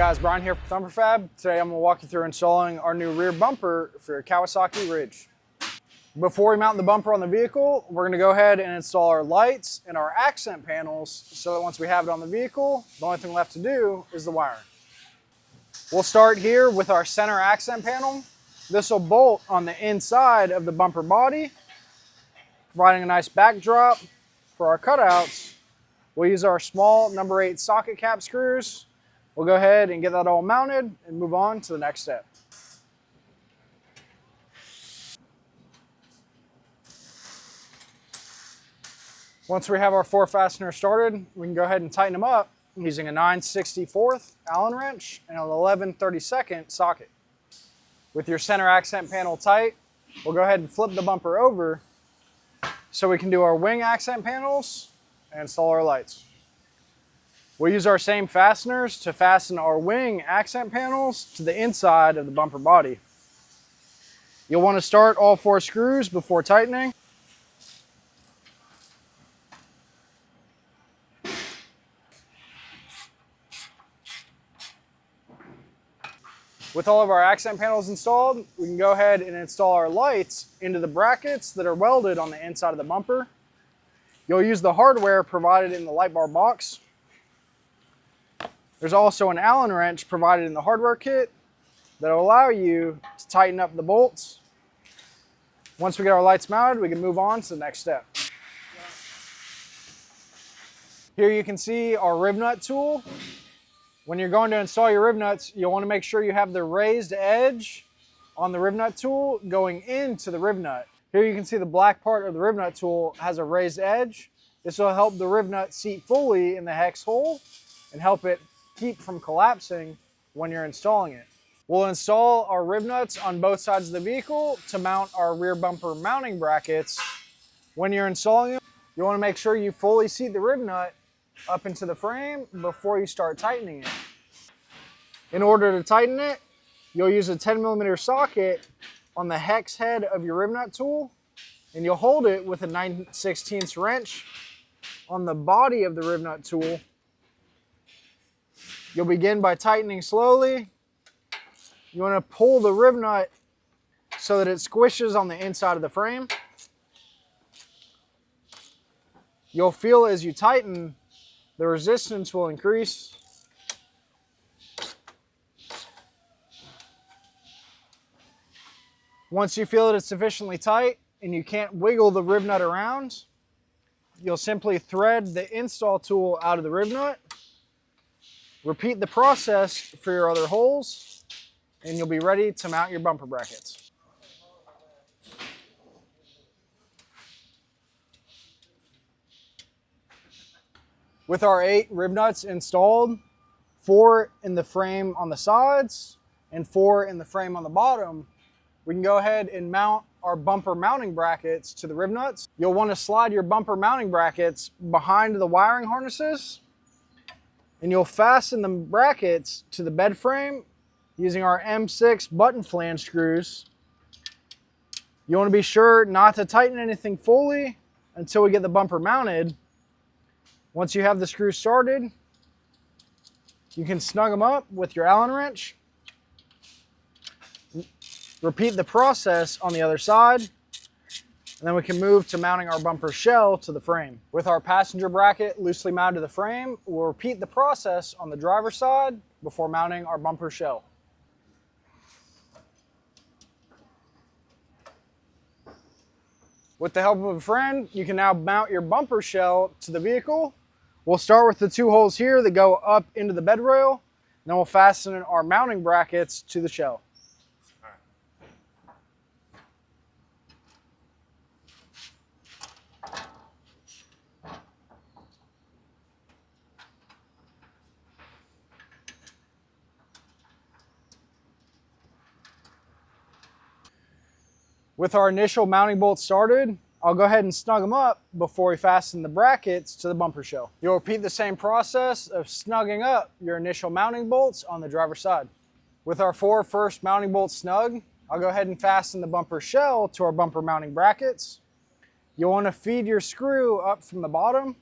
guys, Brian here from Thumper Fab. Today I'm going to walk you through installing our new rear bumper for your Kawasaki Ridge. Before we mount the bumper on the vehicle, we're going to go ahead and install our lights and our accent panels so that once we have it on the vehicle, the only thing left to do is the wiring. We'll start here with our center accent panel. This will bolt on the inside of the bumper body, providing a nice backdrop for our cutouts. We'll use our small number 8 socket cap screws. We'll go ahead and get that all mounted and move on to the next step. Once we have our 4 fasteners started, we can go ahead and tighten them up using a 9/64 Allen wrench and an 11/32 socket. With your center accent panel tight, we'll go ahead and flip the bumper over so we can do our wing accent panels and install our lights. We'll use our same fasteners to fasten our wing accent panels to the inside of the bumper body. You'll want to start all 4 screws before tightening. With all of our accent panels installed, we can go ahead and install our lights into the brackets that are welded on the inside of the bumper. You'll use the hardware provided in the light bar box. There's also an Allen wrench provided in the hardware kit that will allow you to tighten up the bolts. Once we get our lights mounted, we can move on to the next step. Here you can see our rib nut tool. When you're going to install your rib nuts, you'll want to make sure you have the raised edge on the rib nut tool going into the rib nut. Here you can see the black part of the rib nut tool has a raised edge. This will help the rib nut seat fully in the hex hole and help it keep from collapsing when you're installing it. We'll install our rib nuts on both sides of the vehicle to mount our rear bumper mounting brackets. When you're installing them, you want to make sure you fully seat the rib nut up into the frame before you start tightening it. In order to tighten it, you'll use a 10mm socket on the hex head of your rib nut tool, and you'll hold it with a 9/16 wrench on the body of the rib nut tool. You'll begin by tightening slowly. You want to pull the rib nut so that it squishes on the inside of the frame. You'll feel as you tighten, the resistance will increase. Once you feel that it's sufficiently tight and you can't wiggle the rib nut around, you'll simply thread the install tool out of the rib nut. Repeat the process for your other holes, and you'll be ready to mount your bumper brackets. With our 8 rib nuts installed, 4 in the frame on the sides and 4 in the frame on the bottom, we can go ahead and mount our bumper mounting brackets to the rib nuts. You'll want to slide your bumper mounting brackets behind the wiring harnesses, and you'll fasten the brackets to the bed frame using our M6 button flange screws. You want to be sure not to tighten anything fully until we get the bumper mounted. Once you have the screws started, you can snug them up with your Allen wrench. Repeat the process on the other side, and then we can move to mounting our bumper shell to the frame. With our passenger bracket loosely mounted to the frame, we'll repeat the process on the driver's side before mounting our bumper shell. With the help of a friend, you can now mount your bumper shell to the vehicle. We'll start with the 2 holes here that go up into the bed rail, and then we'll fasten our mounting brackets to the shell. With our initial mounting bolts started, I'll go ahead and snug them up before we fasten the brackets to the bumper shell. You'll repeat the same process of snugging up your initial mounting bolts on the driver's side. With our 4 first mounting bolts snug, I'll go ahead and fasten the bumper shell to our bumper mounting brackets. You'll want to feed your screw up from the bottom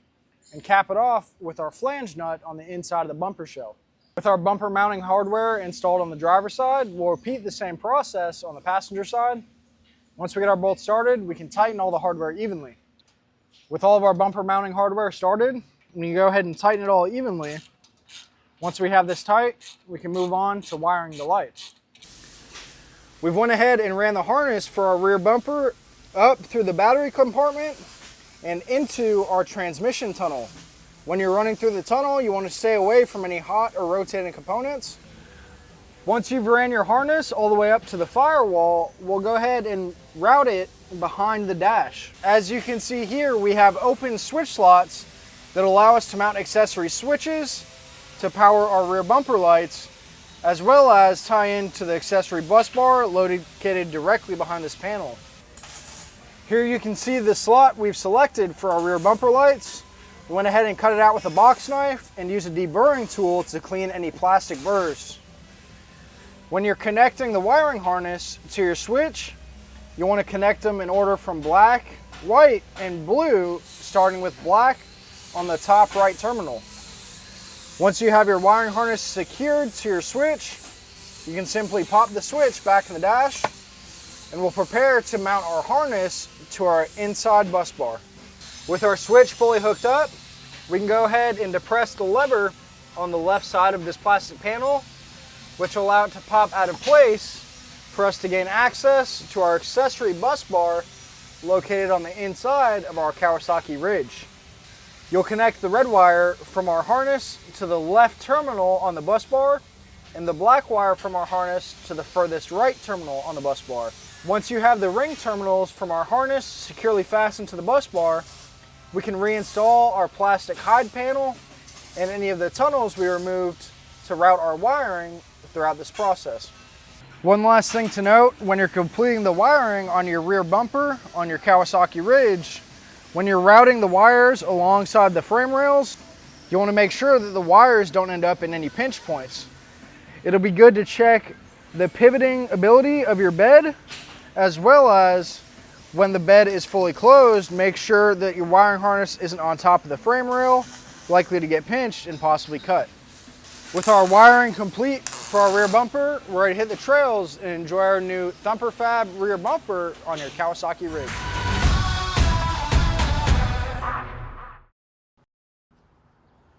and cap it off with our flange nut on the inside of the bumper shell. With our bumper mounting hardware installed on the driver's side, we'll repeat the same process on the passenger side. Once we get our bolts started, we can tighten all the hardware evenly. With all of our bumper mounting hardware started, we can go ahead and tighten it all evenly. Once we have this tight, we can move on to wiring the lights. We've went ahead and ran the harness for our rear bumper up through the battery compartment and into our transmission tunnel. When you're running through the tunnel, you want to stay away from any hot or rotating components. Once you've ran your harness all the way up to the firewall, we'll go ahead and route it behind the dash. As you can see here, we have open switch slots that allow us to mount accessory switches to power our rear bumper lights, as well as tie into the accessory bus bar located directly behind this panel. Here you can see the slot we've selected for our rear bumper lights. We went ahead and cut it out with a box knife and used a deburring tool to clean any plastic burrs. When you're connecting the wiring harness to your switch, you want to connect them in order from black, white, and blue, starting with black on the top right terminal. Once you have your wiring harness secured to your switch, you can simply pop the switch back in the dash, and we'll prepare to mount our harness to our inside bus bar. With our switch fully hooked up, we can go ahead and depress the lever on the left side of this plastic panel, which will allow it to pop out of place for us to gain access to our accessory bus bar located on the inside of our Kawasaki Ridge. You'll connect the red wire from our harness to the left terminal on the bus bar and the black wire from our harness to the furthest right terminal on the bus bar. Once you have the ring terminals from our harness securely fastened to the bus bar, we can reinstall our plastic hide panel and any of the tunnels we removed to route our wiring throughout this process. One last thing to note, when you're completing the wiring on your rear bumper on your Kawasaki Ridge, when you're routing the wires alongside the frame rails, you want to make sure that the wires don't end up in any pinch points. It'll be good to check the pivoting ability of your bed, as well as when the bed is fully closed, make sure that your wiring harness isn't on top of the frame rail, likely to get pinched and possibly cut. With our wiring complete for our rear bumper, we're ready to hit the trails and enjoy our new Thumper Fab rear bumper on your Kawasaki Ridge.